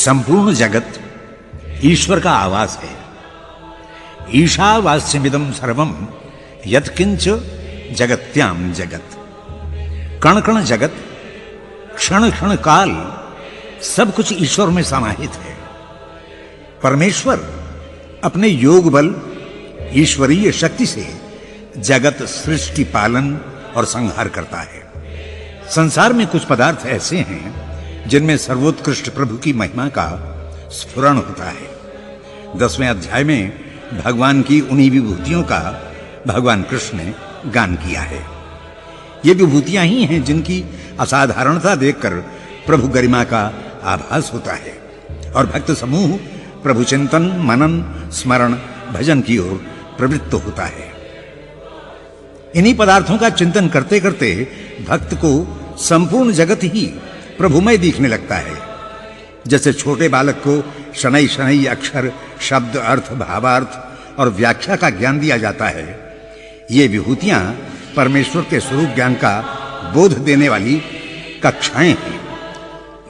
संपूर्ण जगत ईश्वर का आवास है। ईशावास्यमिदं सर्वं यत्किंच जगत्याम जगत। कण कण जगत, क्षण क्षण काल, सब कुछ ईश्वर में समाहित है। परमेश्वर अपने योग बल, ईश्वरीय शक्ति से जगत सृष्टि, पालन और संहार करता है। संसार में कुछ पदार्थ ऐसे हैं जिनमें सर्वोत्कृष्ट प्रभु की महिमा का स्फुरण होता है। 10वें अध्याय में भगवान की उन्हीं विभूतियों का भगवान कृष्ण ने गान किया है। ये विभूतियां ही हैं जिनकी असाधारणता देखकर प्रभु गरिमा का आभास होता है और भक्त समूह प्रभु चिंतन, मनन, स्मरण, भजन की ओर प्रवृत्त होता है। इन्हीं पदार्थों का चिंतन करते करते भक्त को संपूर्ण जगत ही प्रभुमय दिखने लगता है। जैसे छोटे बालक को शनैः शनैः अक्षर, शब्द, अर्थ, भावार्थ और व्याख्या का ज्ञान दिया जाता है, ये विभूतियां परमेश्वर के स्वरूप ज्ञान का बोध देने वाली कक्षाएं हैं।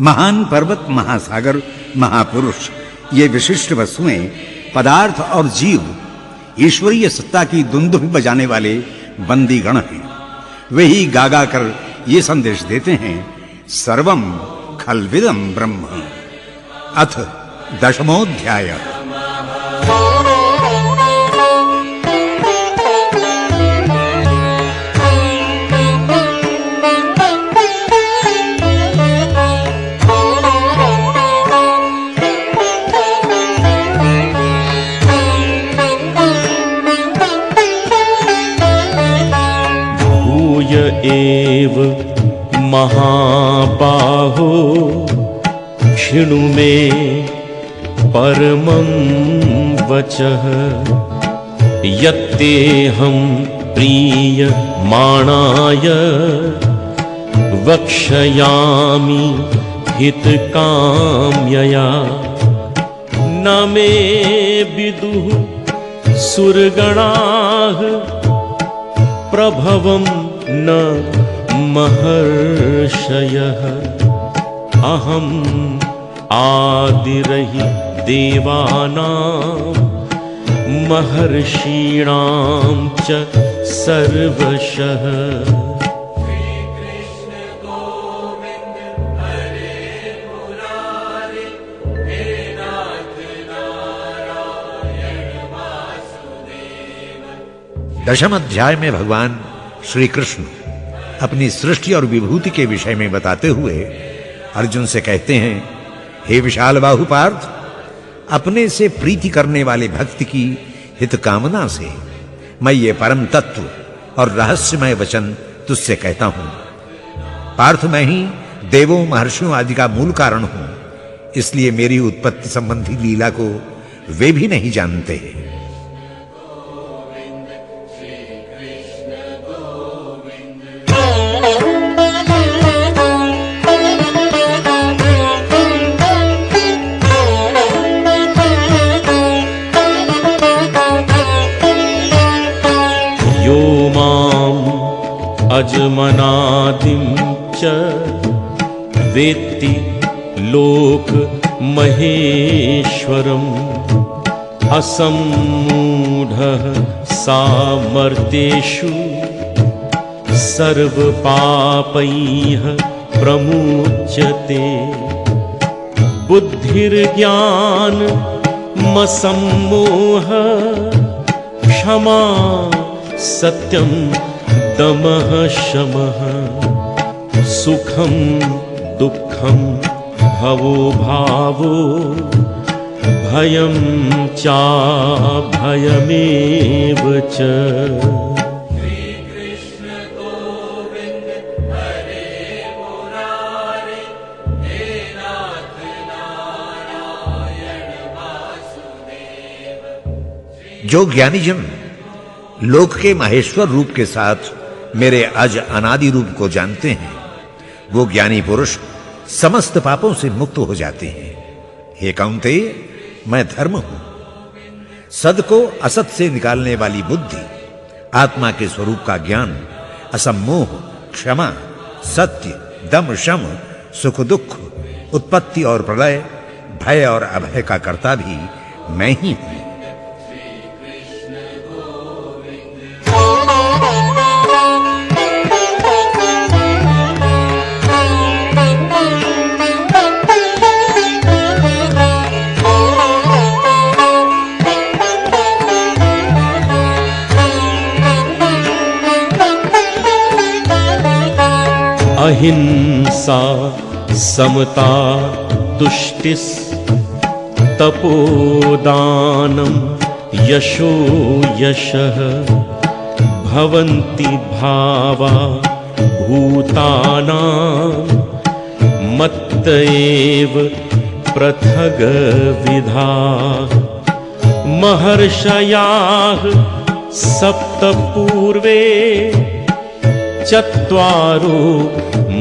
महान पर्वत, महासागर, महापुरुष, ये विशिष्ट वस्तुएं, पदार्थ और जीव ईश्वरीय सत्ता की दुंदुभ बजाने वाले बंदीगण हैं। वे ही गागा कर ये संदेश देते हैं, सर्वं खल्विदं ब्रह्म। अथ 10वां अध्याय। एव महाबाहो क्षिणु मे परमं वचः यत्तेऽहं प्रीयमाणाय वक्ष्यामि हितकाम्यया। न मे विदुः सुरगणाः प्रभवं न महर्षयः। अहम् आदिरहि देवानां महर्षीणां च सर्वशः। दशम अध्याय में भगवान श्री कृष्ण अपनी सृष्टि और विभूति के विषय में बताते हुए अर्जुन से कहते हैं, हे विशाल बाहु पार्थ, अपने से प्रीति करने वाले भक्त की हित कामना से मैं ये परम तत्व और रहस्यमय वचन तुझसे कहता हूं। पार्थ, मैं ही देवों, महर्षियों आदि का मूल कारण हूं, इसलिए मेरी उत्पत्ति संबंधी लीला को वे भी नहीं जानते हैं। अजमनादिं च वेत्ति लोक महेश्वरम् असम्मूढः सामर्त्येषु सर्वपापैः प्रमुच्यते। बुद्धिर्ज्ञानमसम्मोहः क्षमा सत्यं दमः शमः। सुखं दुःखं भवो भावो भयं चाभयमेव च। जो ज्ञानीजन लोक के महेश्वर रूप के साथ मेरे अज अनादि रूप को जानते हैं, वो ज्ञानी पुरुष समस्त पापों से मुक्त हो जाते हैं। हे कौन्तेय, मैं धर्म हूं। सद को असत से निकालने वाली बुद्धि, आत्मा के स्वरूप का ज्ञान, असम्मोह, क्षमा, सत्य, दम, शम, सुख दुख, उत्पत्ति और प्रलय, भय और अभय का कर्ता भी मैं ही हूं। अहिंसा समता तुष्टिस् तपोदानं यशो यशः भवन्ति भावा भूतानां मत्त एव पृथग्विधाः महर्षयाः सप्त पूर्वे चत्वारो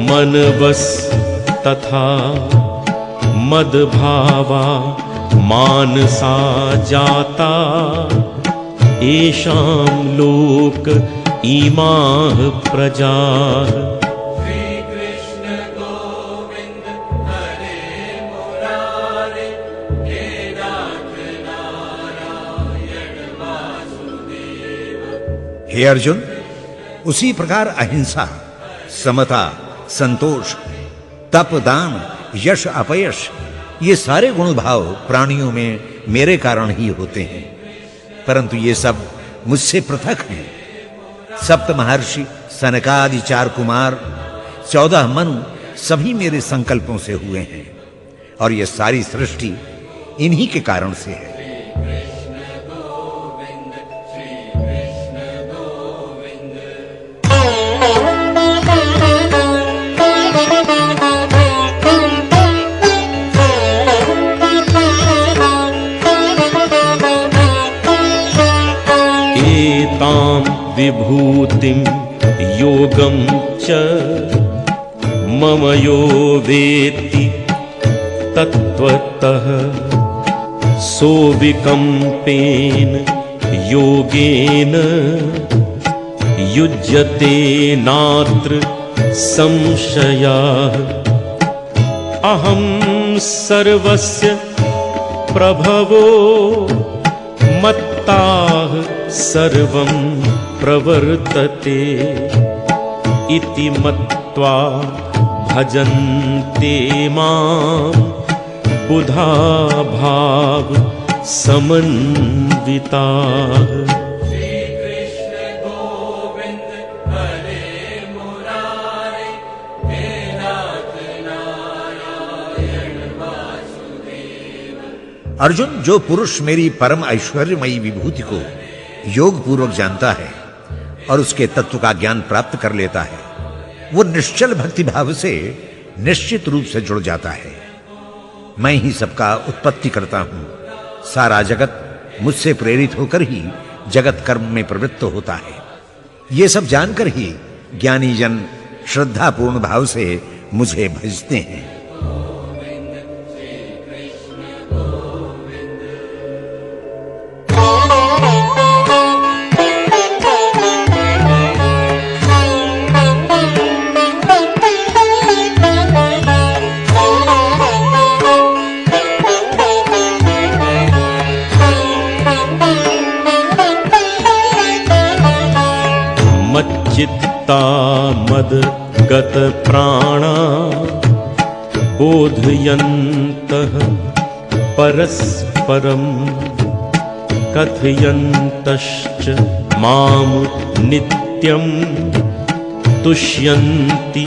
मनवस्तथा मद्भावा मानसा जाता येषां लोक इमाः प्रजाः। हे अर्जुन, उसी प्रकार अहिंसा, समता, संतोष, तप, दान, यश, अपयश, ये सारे गुण भाव प्राणियों में मेरे कारण ही होते हैं, परंतु ये सब मुझसे पृथक हैं। सप्त महर्षि, सनकादि 4 कुमार, 14 मनु सभी मेरे संकल्पों से हुए हैं और ये सारी सृष्टि इन्हीं के कारण से है। विभूतिं योगं च मम यो वेत्ति तत्त्वतः सोऽविकम्पेन योगेन युज्यते नात्र संशयः। अहं सर्वस्य प्रभवो मत्ताः सर्वं प्रवर्तते इति मत्वा भजन्ते मां बुधा भाव समन्विताः। अर्जुन, जो पुरुष मेरी परम ऐश्वर्यमयी विभूति को योग पूर्वक जानता है और उसके तत्व का ज्ञान प्राप्त कर लेता है, वो निश्चल भक्ति भाव से निश्चित रूप से जुड़ जाता है। मैं ही सबका उत्पत्ति करता हूं। सारा जगत मुझसे प्रेरित होकर ही जगत कर्म में प्रवृत्त होता है। ये सब जानकर ही ज्ञानी जन श्रद्धापूर्ण भाव से मुझे भजते हैं। मच्चित्ता मद्गत प्राणा बोधयन्तः परस्परं कथयन्तश्च मां नित्यं तुष्यन्ति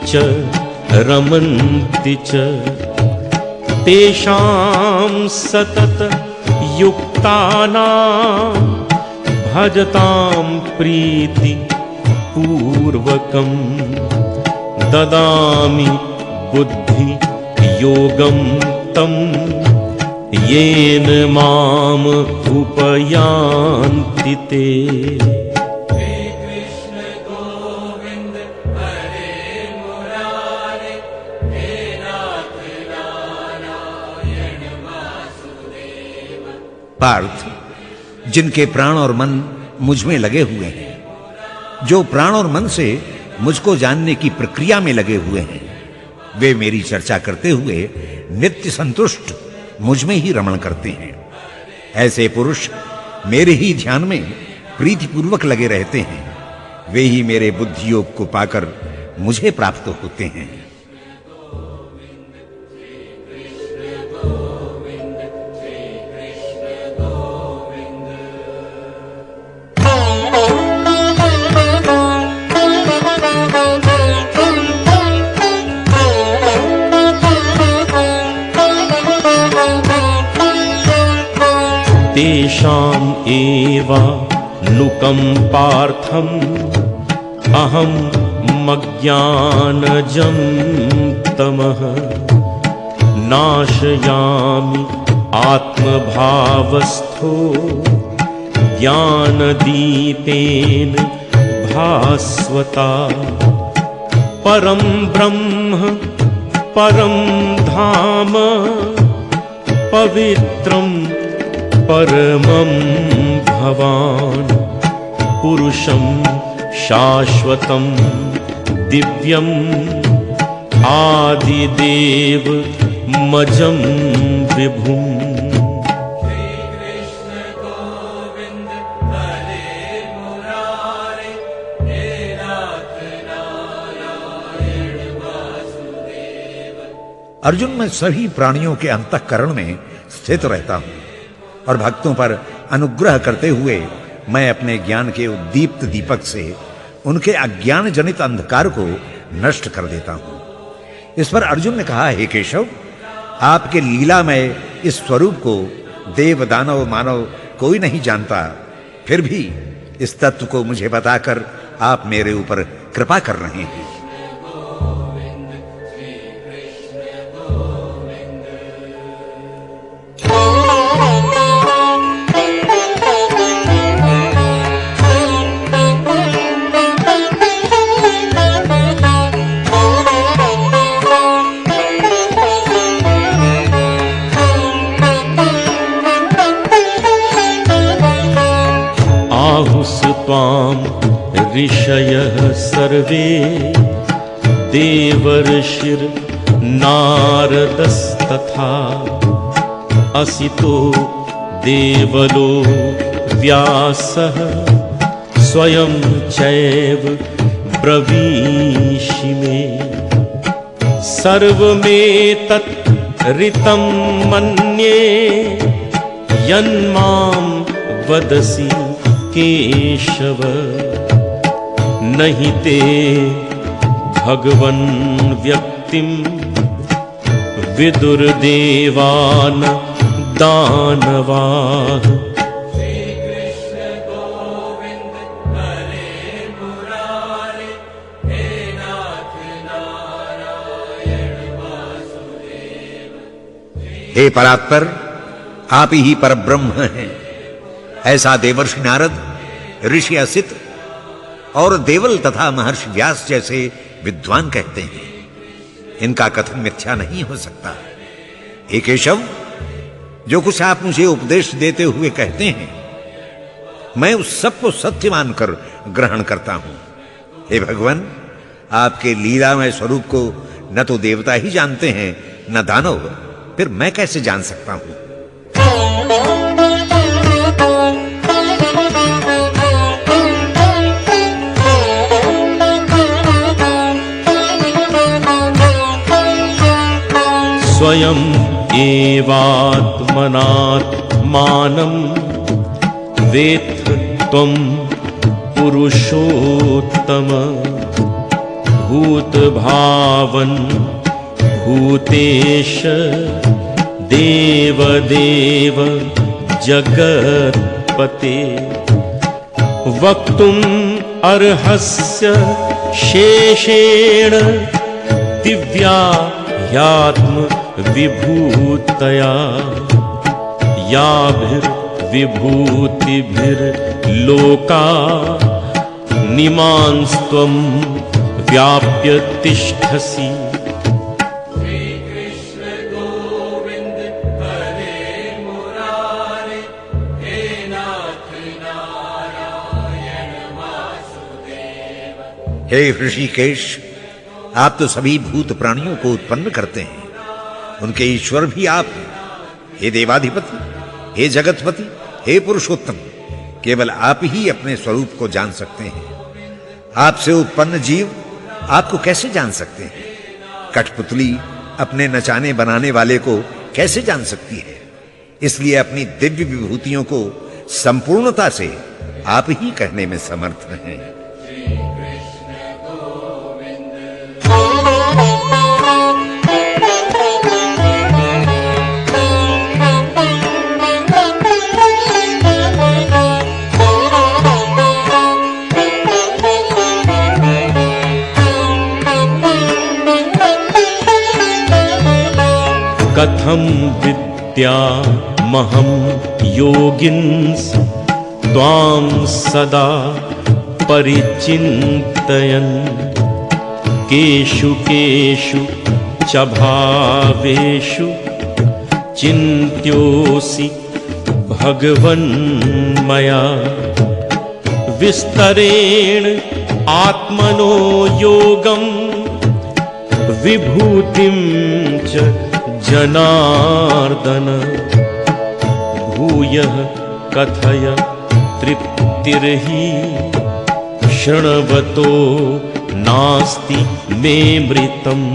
च रमन्ति च तेषां सतत युक्तानां भजतां प्रीति पूर्वकं ददामि बुद्धि योगं तं येन माम उपयान्ति ते। पार्थ, जिनके प्राण और मन मुझ में लगे हुए हैं, जो प्राण और मन से मुझको जानने की प्रक्रिया में लगे हुए हैं, वे मेरी चर्चा करते हुए नित्य संतुष्ट मुझ में ही रमण करते हैं। ऐसे पुरुष मेरे ही ध्यान में प्रीतिपूर्वक लगे रहते हैं। वे ही मेरे बुद्धि योग को पाकर मुझे प्राप्त होते हैं। तेषाम् एवा लुकं पार्थम् अहं मज्ञानजं तमः नाशयामि आत्मभावस्थो ज्ञानदीपेन भास्वता। परं ब्रह्म परं धाम पवित्रं परमं भवान् पुरुषं शाश्वतं दिव्यम् आदिदेव मजं विभुम्। अर्जुन, मैं सभी प्राणियों के अंतःकरण में स्थित रहता हूं और भक्तों पर अनुग्रह करते हुए मैं अपने ज्ञान के उद्दीप्त दीपक से उनके अज्ञान जनित अंधकार को नष्ट कर देता हूं। इस पर अर्जुन ने कहा, हे केशव, आपके लीलामय इस स्वरूप को देव दानव मानव कोई नहीं जानता, फिर भी इस तत्व को मुझे बताकर आप मेरे ऊपर कृपा कर रहे हैं। ऋषयः सर्वे देवर्षिर्नारदस्तथा असितो देवलो व्यासः स्वयं चैव ब्रवीषि मे। सर्वमेतत् ऋतं मन्ये यन्मां वदसि केशव। नहि ते भगवन् व्यक्तिं विदुर्देवान् दानवाः। हे परात्पर, आप ही परब्रह्म हैं, ऐसा देवर्षि नारद, ऋषि असित और देवल तथा महर्षि व्यास जैसे विद्वान कहते हैं। इनका कथन मिथ्या नहीं हो सकता। हे केशव, जो कुछ आप मुझे उपदेश देते हुए कहते हैं, मैं उस सब को सत्य मानकर ग्रहण करता हूं। हे भगवान, आपके लीलामय स्वरूप को न तो देवता ही जानते हैं न दानव, फिर मैं कैसे जान सकता हूं? स्वयं एवात्मनात्मानं वेत्थ त्वं पुरुषोत्तम। भूतभावन् भूतेश देवदेव जगत्पते। वक्तुम् अर्हस्य शेषेण दिव्या ह्यात्म विभूतया। याभिर्विभूतिभिर्लोका निमांस्त्वं व्याप्य तिष्ठसि। हे ऋषिकेश, आप तो सभी भूत प्राणियों को उत्पन्न करते हैं, उनके ईश्वर भी आप हैं। हे देवाधिपति, हे जगतपति, हे पुरुषोत्तम, केवल आप ही अपने स्वरूप को जान सकते हैं। आपसे उत्पन्न जीव आपको कैसे जान सकते हैं? कठपुतली अपने नचाने बनाने वाले को कैसे जान सकती है? इसलिए अपनी दिव्य विभूतियों को संपूर्णता से आप ही कहने में समर्थ हैं। कथं विद्यामहं योगिन्स त्वां सदा परिचिन्तयन् केषु केषु च भावेषु चिन्त्योऽसि भगवन् मया विस्तरेण आत्मनो योगं विभूतिं च जनार्दन भूयः कथय तृप्तिर्हि शृण्वतो नास्ति मे मृतम्।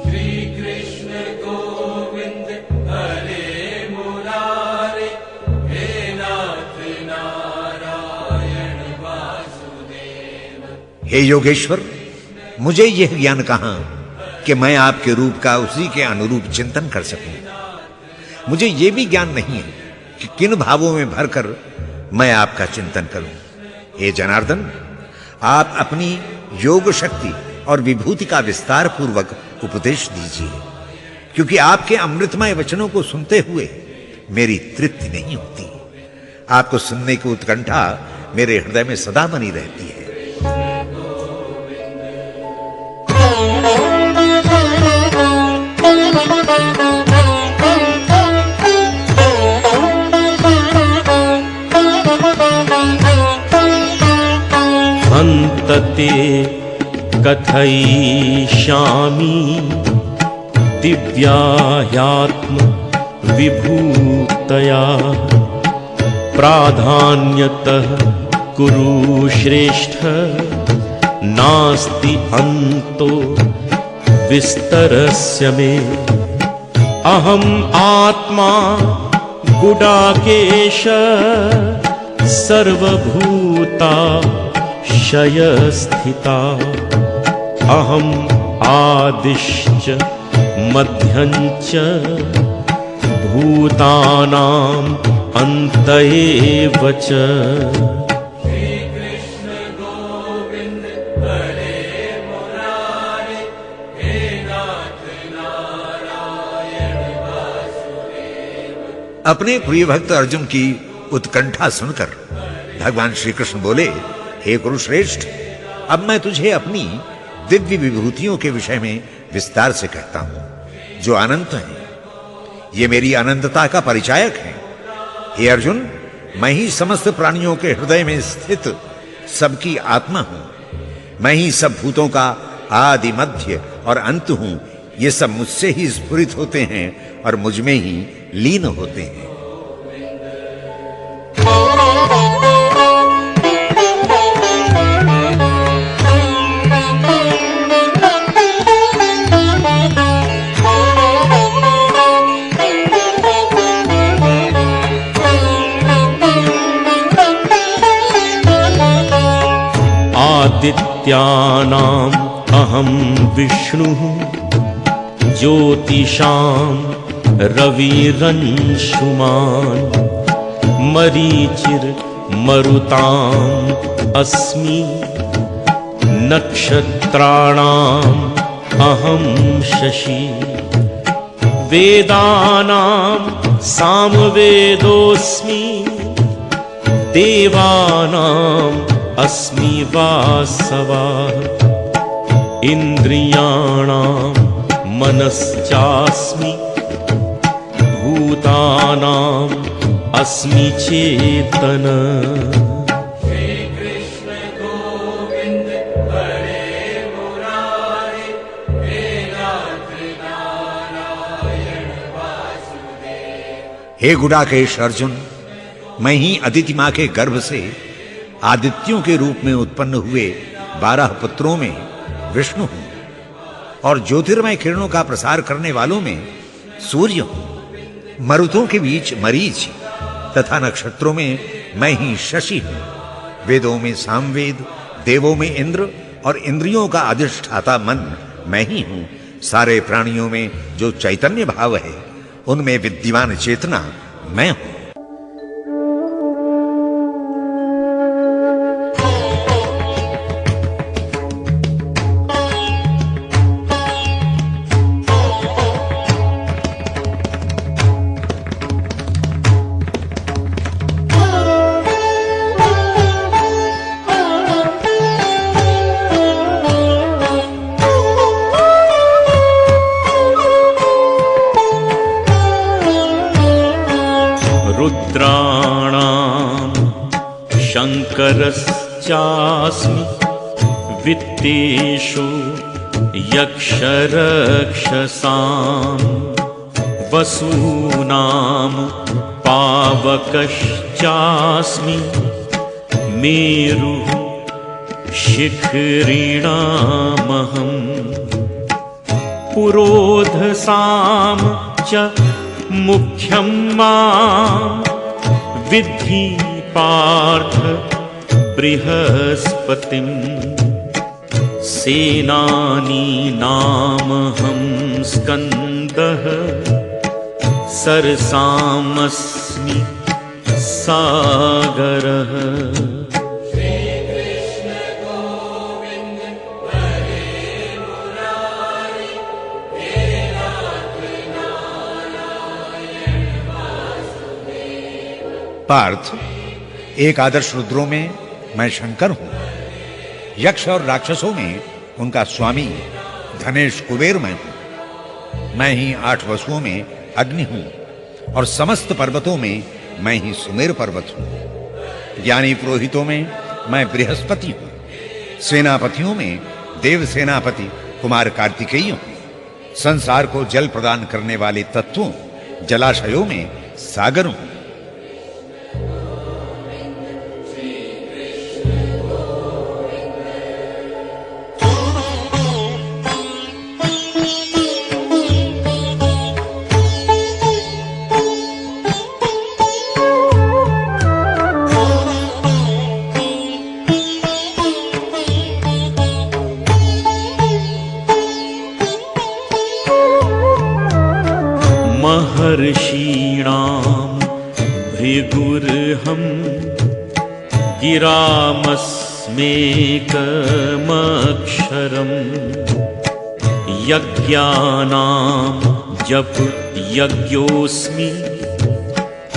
श्री कृष्ण गोविंद हरे मुरारे, हे नाथ नारायण वासुदेव। हे योगेश्वर, मुझे यह ज्ञान कहां कि मैं आपके रूप का उसी के अनुरूप चिंतन कर सकूं। मुझे यह भी ज्ञान नहीं है कि किन भावों में भरकर मैं आपका चिंतन करूं। हे जनार्दन, आप अपनी योग शक्ति और विभूति का विस्तार पूर्वक उपदेश दीजिए, क्योंकि आपके अमृतमय वचनों को सुनते हुए मेरी तृप्ति नहीं होती। आपको सुनने की उत्कंठा मेरे हृदय में सदा बनी रहती है। हन्तते कथयिष्यामि दिव्याह्यात्म विभूतया प्राधान्यतः कुरु श्रेष्ठ नास्ति अन्तो विस्तरस्य मे। अहम् आत्मा गुडाकेश सर्वभूता शयस्थिता अहम् आदिश्च मध्यञ्च भूतानाम् अन्त एव च। अपने प्रिय भक्त अर्जुन की उत्कंठा सुनकर भगवान श्री कृष्ण बोले, हे कुरुश्रेष्ठ, अब मैं तुझे अपनी दिव्य विभूतियों के विषय में विस्तार से कहता हूं, जो अनंत हैं। ये मेरी अनंतता का परिचायक हैं। हे अर्जुन, मैं ही समस्त प्राणियों के हृदय में स्थित सबकी आत्मा हूं। मैं ही सब भूतों का आदि, मध्य और अंत हूं। ये सब मुझसे ही स्फुरित होते हैं और मुझ में ही लीन होते हैं। आदित्यानाम् अहं विष्णुः ज्योतिषां रविरंशुमान् मरीचिर्मरुताम् अस्मि नक्षत्राणाम् अहं शशि वेदानां सामवेदोऽस्मि देवानाम् अस्मि वासवः इन्द्रियाणां मनश्चास्मि भूतानाम् अस्मि चेतन। श्री कृष्ण गोविंद हरे मुरारे, हे नाथ नारायण वासुदेव। हे गुडाकेश अर्जुन, मैं ही अदिति मां के गर्भ से आदित्यों के रूप में उत्पन्न हुए 12 पुत्रों में विष्णु हूं और ज्योतिर्मय किरणों का प्रसार करने वालों में सूर्य हूं। मरुतों के बीच मरीच तथा नक्षत्रों में मैं ही शशि हूं। वेदों में सामवेद, देवों में इंद्र और इंद्रियों का अधिष्ठाता मन मैं ही हूं। सारे प्राणियों में जो चैतन्य भाव है उनमें विद्यमान चेतना मैं हूं। रुद्राणां शङ्करश्चास्मि वित्तेषु यक्षरक्षसां वसूनां पावकश्चास्मि मेरुः शिखरिणामहम् पुरोधसां च मुख्यं मां विद्धि पार्थ बृहस्पतिं सेनानीनामहं स्कन्दः सरसामस्मि सागरः पार्थ, एक आदर्श रुद्रों में मैं शंकर हूं। यक्ष और राक्षसों में उनका स्वामी धनेश कुबेर मैं हूं। मैं ही 8 वसुओं में अग्नि हूं और समस्त पर्वतों में मैं ही सुमेर पर्वत हूं। ज्ञानी पुरोहितों में मैं बृहस्पति हूं। सेनापतियों में देव सेनापति कुमार कार्तिकेय हूं। संसार को जल प्रदान करने वाले तत्वों जलाशयों में सागर हूं। महर्षीणां भृगुर्हं गिरामस्मेकमक्षरम् यज्ञानां जप यज्ञोऽस्मि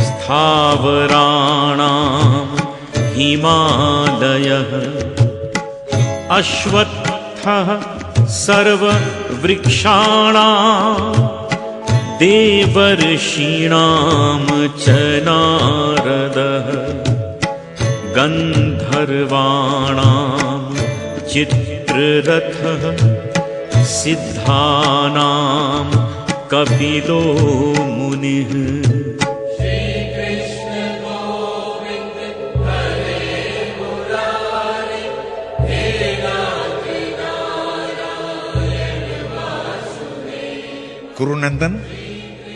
स्थावराणां हिमालयः अश्वत्थः सर्ववृक्षाणां देवर्षीणां च नारदः गन्धर्वाणां चित्ररथः सिद्धानां कपिलो मुनिः कुरुनंदन,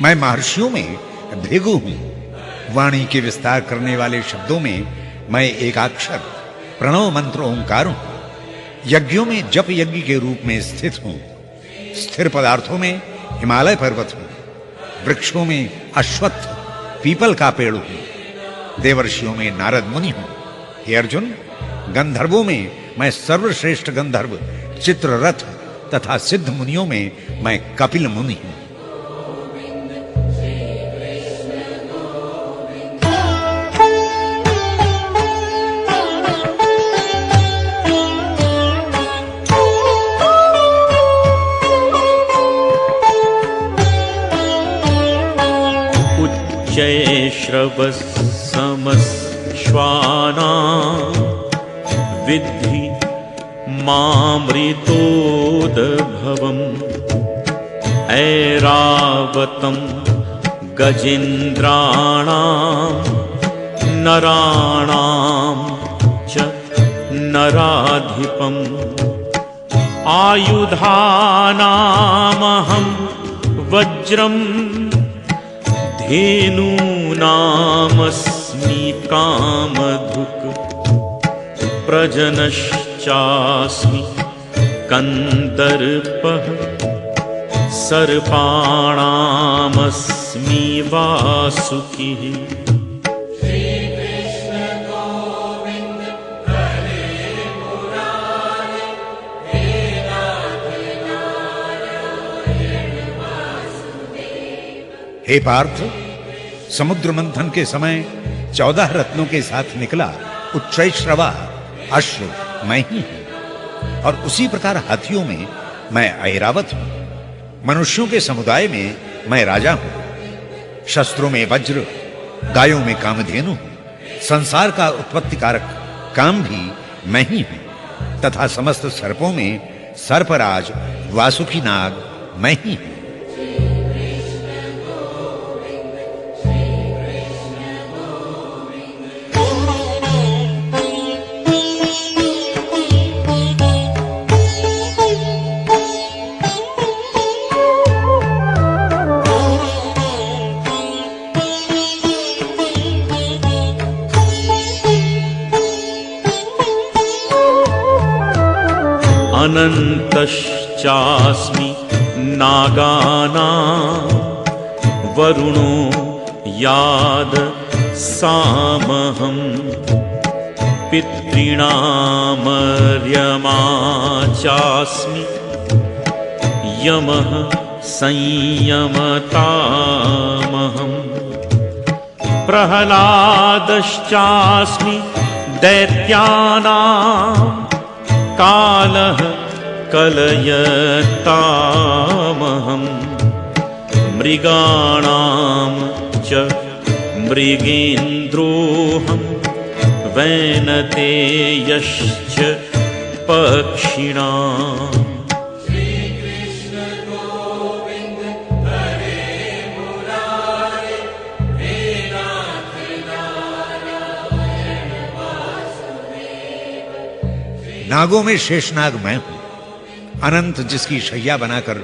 मैं महर्षियों में भृगु हूं। वाणी के विस्तार करने वाले शब्दों में मैं एकाक्षर प्रणव मंत्र ओंकार हूं। यज्ञों में जप यज्ञ के रूप में स्थित हूं। स्थिर पदार्थों में हिमालय पर्वत हूं। वृक्षों में अश्वत्थ पीपल का पेड़ हूं। देवर्षियों में नारद मुनि हूं। हे अर्जुन, गंधर्वों में मैं सर्वश्रेष्ठ गंधर्व चित्ररथ तथा सिद्ध मुनियों में मैं कपिल मुनि हूं। उच्चैश्रवसमश्वानां विद्धि मामृतोदभवम् ऐरावतं गजेन्द्राणां नराणां च नराधिपम् आयुधानामहं वज्रं धेनूनामस्मि कामधुक् प्रजनश्चास्मि कन्दर्पः सर्पाणामस्मि वासुकिः हे पार्थ, समुद्र मंथन के समय 14 रत्नों के साथ निकला उच्चैश्रवा अश्व मैं ही हूं, और उसी प्रकार हाथियों में मैं ऐरावत हूं, मनुष्यों के समुदाय में मैं राजा हूं, शस्त्रों में वज्र, गायों में कामधेनु हूं, संसार का उत्पत्ति कारक काम भी मैं ही हूं, तथा समस्त सर्पों में सर्पराज वासुकी नाग मैं ही हूं। अनन्तश्चास्मि नागानां वरुणो याद सामहं पितॄणामर्यमा चास्मि यमः संयमतामहं प्रह्लादश्चास्मि दैत्यानां कालः कलयतामहं मृगाणां च मृगेन्द्रोऽहं वैनतेयश्च पक्षिणाम् नागों में शेषनाग मैं हूं, अनंत जिसकी शैया बनाकर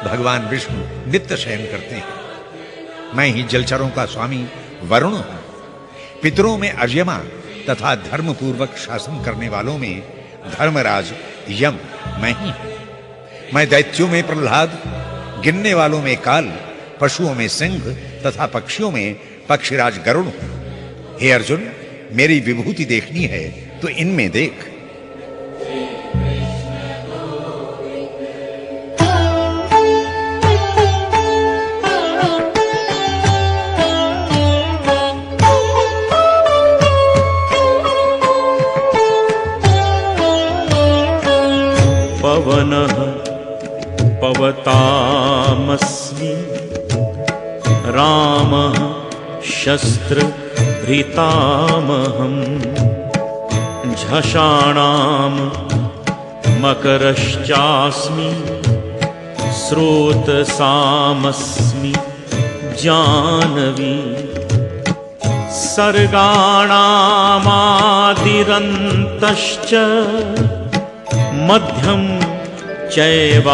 भगवान विष्णु नित्य शयन करते हैं। मैं ही जलचरों का स्वामी वरुण हूं, पितरों में अर्यमा तथा धर्म पूर्वक शासन करने वालों में धर्मराज यम मैं ही हूं। मैं दैत्यों में प्रह्लाद, गिनने वालों में काल, पशुओं में सिंह तथा पक्षियों में पक्षीराज गरुड़ हूं। हे अर्जुन, मेरी विभूति देखनी है तो इनमें देख। पवनः पवतामस्मि रामः शस्त्रभृतामहं झषाणां मकरश्चास्मि स्रोतसामस्मि जानवी सर्गाणामादिरन्तश्च मध्यं चैवाहमर्जुन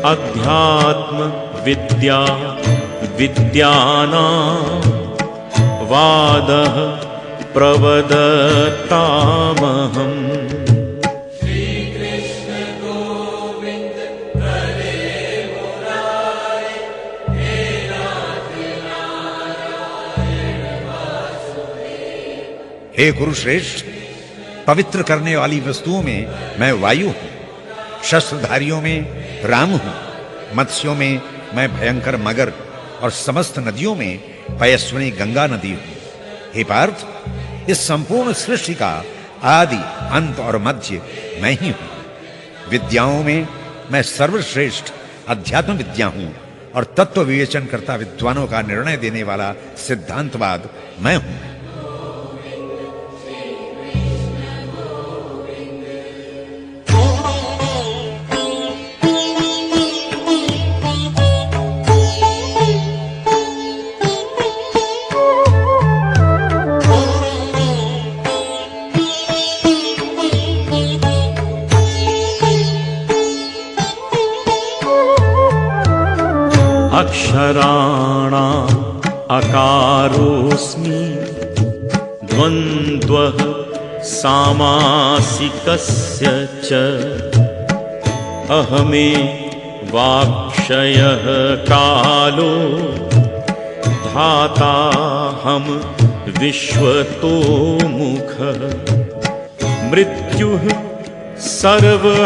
अध्यात्म विद्या विद्यानां वादः प्रवदतामहम् हे कुरुश्रेष्ठ, पवित्र करने वाली वस्तुओं में मैं वायु हूं, शस्त्रधारियों में राम हूं, मत्स्यों में मैं भयंकर मगर और समस्त नदियों में पयस्विनी गंगा नदी हूं। हे पार्थ, इस संपूर्ण सृष्टि का आदि, अंत और मध्य मैं ही हूं। विद्याओं में मैं सर्वश्रेष्ठ अध्यात्म विद्या हूं और तत्व विवेचन करता विद्वानों का निर्णय देने वाला सिद्धांतवाद मैं हूं। अक्षराणाम् अकारोऽस्मि द्वन्द्वः सामासिकस्य च अहमे वाक्षयः कालो धाताहं विश्वतोमुखः मृत्युः सर्वहरश्चाहम्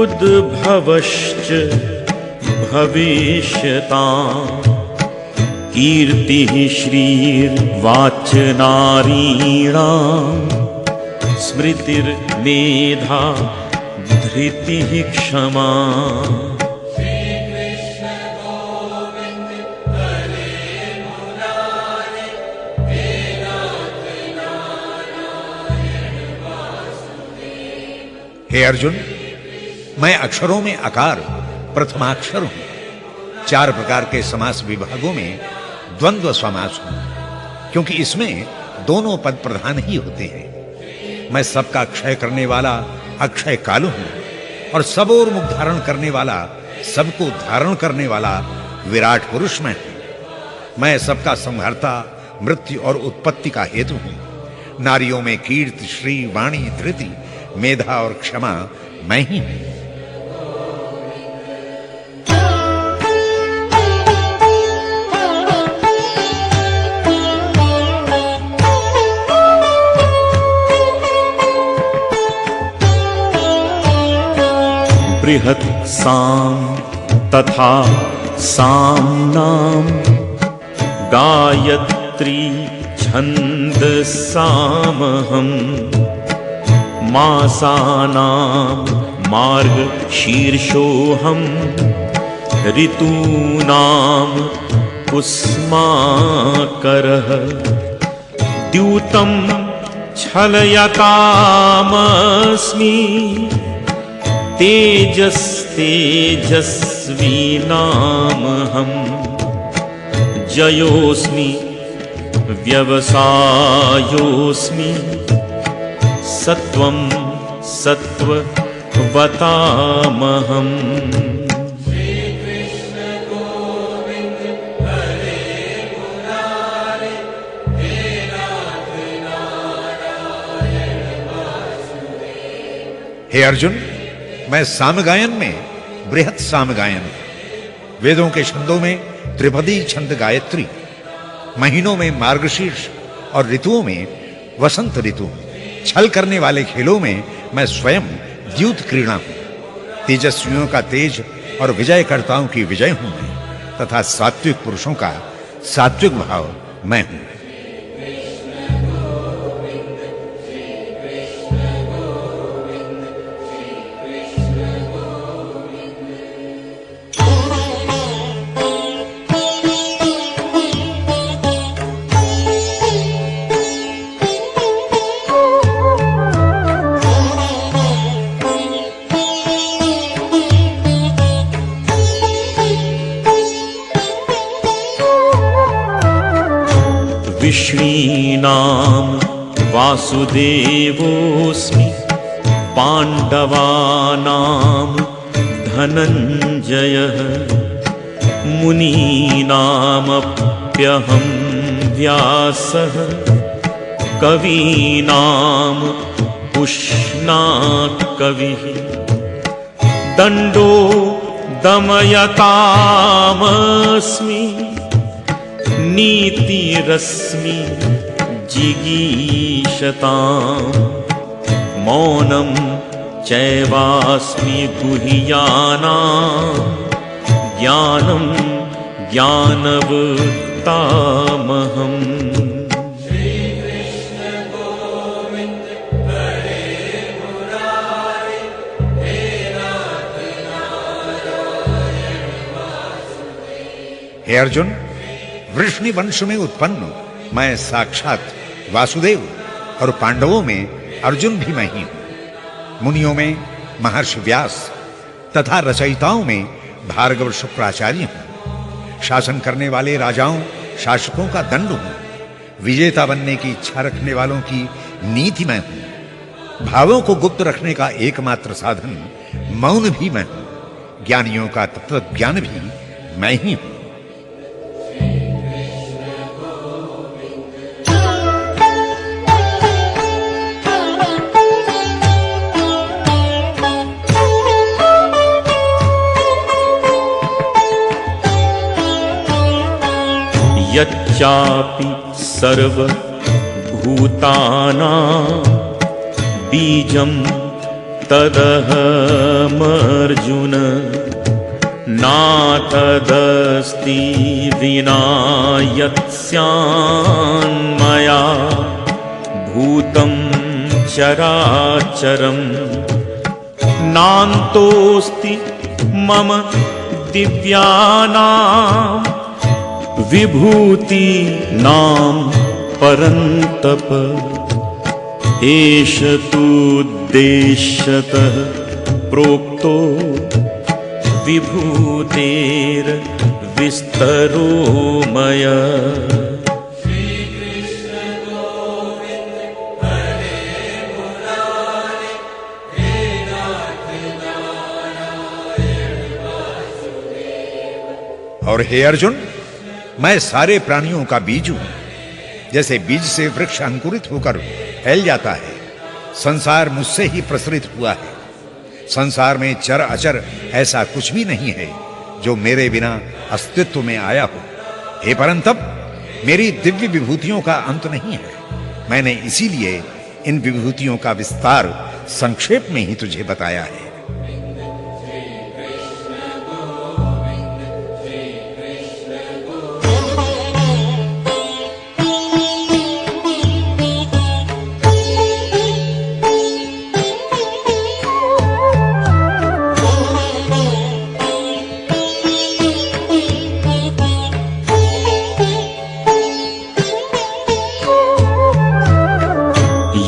उद्भवश्च भविष्यताम् कीर्तिः श्रीर्वाचनारीणाम् स्मृतिर्मेधा धृतिः क्षमा हे अर्जुन, मैं अक्षरों में अकार प्रथमाक्षर हूं। 4 प्रकार के समास विभागों में द्वंद्व समास हूं, क्योंकि इसमें दोनों पद प्रधान ही होते हैं। मैं सबका क्षय करने वाला अक्षय काल हूं और सब ओर मुख धारण करने वाला, सबको धारण करने वाला विराट पुरुष मैं हूं। मैं सबका संहारता, मृत्यु और उत्पत्ति का हेतु हूं। नारियों में कीर्ति, श्री, वाणी, धृति, मेधा और क्षमा मैं ही हूं। बृहत् साम तथा साम्नाम गायत्री छन्दसामहम् मासानां मार्गशीर्षोऽहम् ऋतूनां कुस्माकरः द्यूतं छलयतामस्मि तेजस्तेजस्वीनामहम् जयोऽस्मि व्यवसायोऽस्मि सत्वं सत्ववतामहम् हे अर्जुन, मैं सामगायन में बृहत् सामगायन, वेदों के छंदों में त्रिपदी छंद गायत्री, महीनों में मार्गशीर्ष और ऋतुओं में वसंत ऋतु, छल करने वाले खेलों में मैं स्वयं द्यूत क्रीड़ा हूं। तेजस्वियों का तेज और विजयकर्ताओं की विजय हूं मैं, तथा सात्विक पुरुषों का सात्विक भाव मैं हूं। विष्णीनां वासुदेवोऽस्मि पाण्डवानां धनञ्जयः मुनीनामप्यहं व्यासः कवीनां उष्णाकविः दण्डो दमयतामस्मि नीतिरस्मि जिगीषताम् मौनं चैवास्मि गुह्यानां ज्ञानं ज्ञानवतामहम् हे अर्जुन, वृष्णि वंश में उत्पन्न मैं साक्षात वासुदेव और पांडवों में अर्जुन भी मैं ही हूं। मुनियों में महर्षि व्यास तथा रचयिताओं में भार्गव शुक्राचार्य हूं। शासन करने वाले राजाओं शासकों का दंड हूं। विजेता बनने की इच्छा रखने वालों की नीति मैं हूं। भावों को गुप्त रखने का एकमात्र साधन मौन भी मैं हूं। ज्ञानियों का तत्व ज्ञान भी मैं ही हूं। यच्चापि सर्वभूतानां बीजं तदहमर्जुन नातदस्ति विना यत्स्यान्मया भूतं चराचरं नान्तोऽस्ति मम दिव्यानां विभूतीनां परन्तप एष तूद्देश्यतः प्रोक्तो विभूतेर्विस्तरो मया। और हे अर्जुन, मैं सारे प्राणियों का बीज हूं। जैसे बीज से वृक्ष अंकुरित होकर फैल जाता है, संसार मुझसे ही प्रसरित हुआ है। संसार में चर अचर ऐसा कुछ भी नहीं है जो मेरे बिना अस्तित्व में आया हो। हे परंतप, मेरी दिव्य विभूतियों का अंत नहीं है। मैंने इसीलिए इन विभूतियों का विस्तार संक्षेप में ही तुझे बताया है।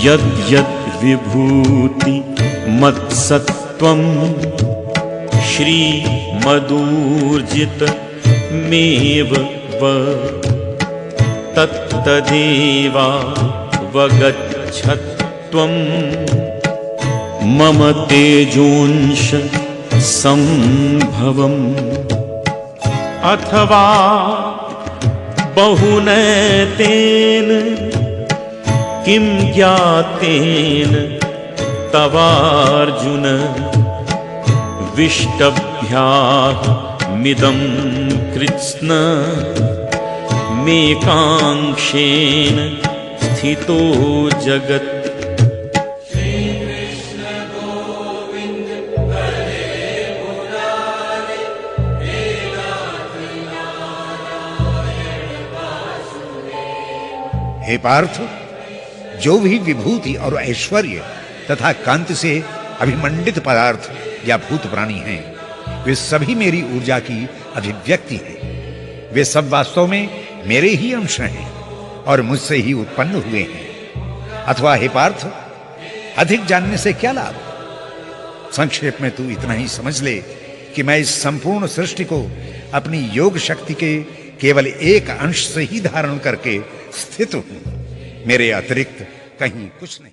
यद्यद् विभूति मत्सत्वं श्रीमदूर्जितमेव तत्तदेवावगच्छत्वं मम तेजोंश संभवम् अथवा बहुनैतेन किं ज्ञातेन तवार्जुन विष्टभ्यामिदं कृत्स्न मेकांक्षेन स्थितो जगत्। हे पार्थ, जो भी विभूति और ऐश्वर्य तथा कांति से अभिमंडित पदार्थ या भूत प्राणी हैं, वे सभी मेरी ऊर्जा की अभिव्यक्ति है। वे सब वास्तव में मेरे ही अंश हैं और मुझसे ही उत्पन्न हुए हैं। अथवा हे पार्थ, अधिक जानने से क्या लाभ? संक्षेप में तू इतना ही समझ ले कि मैं इस संपूर्ण सृष्टि को अपनी योग शक्ति के केवल एक अंश से ही धारण करके स्थित हूं। मेरे अतिरिक्त कहीं कुछ नहीं।